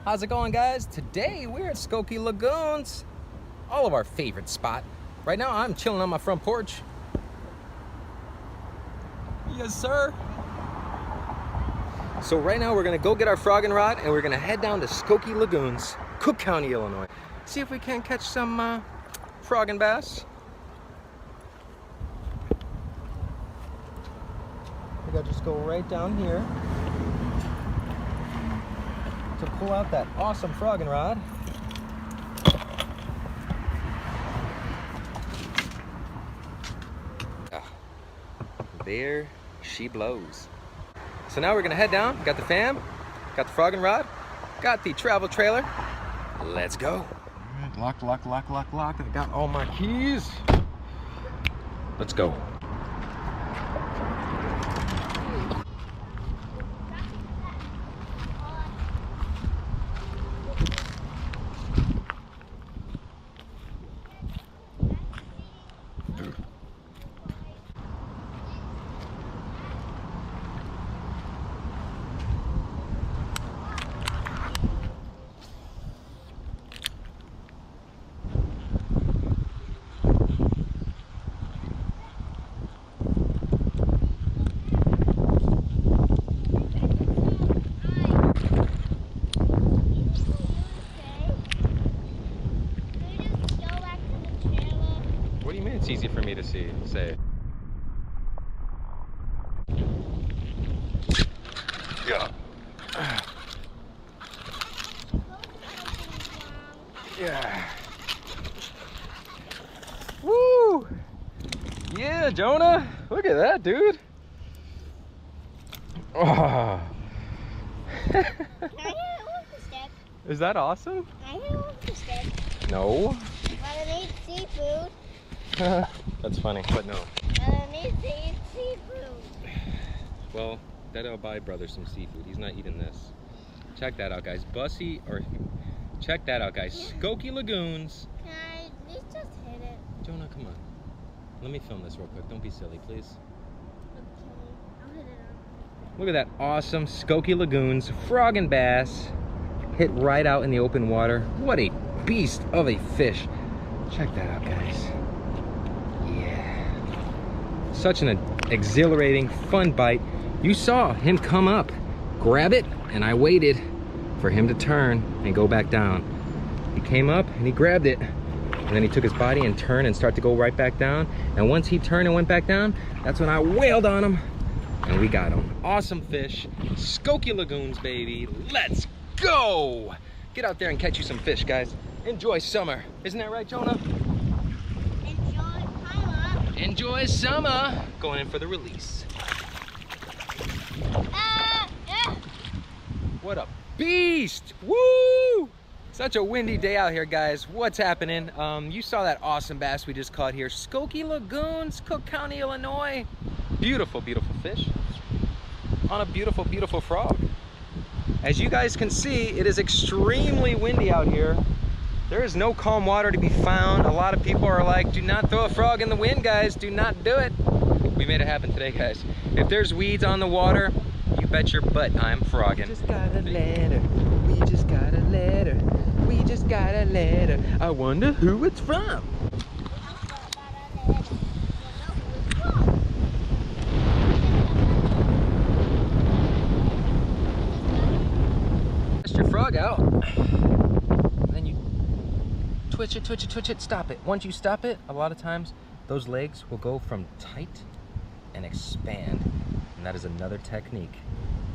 How's it going, guys? Today we're at Skokie Lagoons, all of our favorite spot. Right now I'm chilling on my front porch. Yes, sir. So right now we're gonna go get our frogging rod and we're gonna head down to Skokie Lagoons, Cook County, Illinois. See if we can catch some frogging bass. We gotta just go right down here to pull out that awesome frogging rod. There she blows. So now we're gonna head down. Got the fam, got the frogging rod, got the travel trailer. Let's go. All right, lock. I got all my keys. Let's go. It's easy for me to say. Yeah. Yeah. Woo! Yeah, Jonah! Look at that, dude! Oh. Is that awesome? I hit it with the stick. No. But I need seafood. That's funny, but no. I need to eat seafood. Well, that'll buy brother some seafood. He's not eating this. Check that out, guys. Check that out, guys. Skokie Lagoons. Can I at least just hit it? Jonah, come on. Let me film this real quick. Don't be silly, please. Okay, I'll hit it up. Look at that awesome Skokie Lagoons frog and bass hit right out in the open water. What a beast of a fish. Check that out, guys. Yeah. Such an exhilarating, fun bite. You saw him come up, grab it, and I waited for him to turn and go back down. He came up and he grabbed it, and then he took his body and turned and started to go right back down. And once he turned and went back down, that's when I wailed on him, and we got him. Awesome fish. Skokie Lagoons, baby. Let's go! Get out there and catch you some fish, guys. Enjoy summer. Isn't that right, Jonah? Enjoy summer. Enjoy summer. Going in for the release. What a beast! Woo! Such a windy day out here, guys. What's happening? You saw that awesome bass we just caught here. Skokie Lagoons, Cook County, Illinois. Beautiful, beautiful fish on a beautiful, beautiful frog. As you guys can see, it is extremely windy out here. There is no calm water to be found. A lot of people are like, do not throw a frog in the wind, guys. Do not do it. We made it happen today, guys. If there's weeds on the water, you bet your butt I'm frogging. We just got a letter. We just got a letter. We just got a letter. I wonder who it's from. Test your frog out. Then you twitch it, stop it. Once you stop it, a lot of times those legs will go from tight and expand. And that is another technique.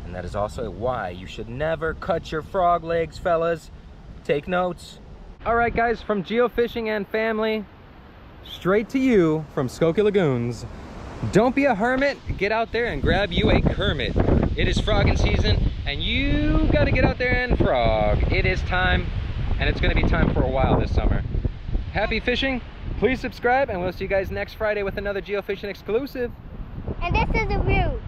And that is also why you should never cut your frog legs, fellas. Take notes. All right, guys, from geofishing and family, straight to you from Skokie Lagoons. Don't be a hermit. Get out there and grab you a Kermit. It is frogging season, and you got to get out there and frog. It is time, and it's going to be time for a while this summer. Happy fishing. Please subscribe, and we'll see you guys next Friday with another geofishing exclusive. And this is a view.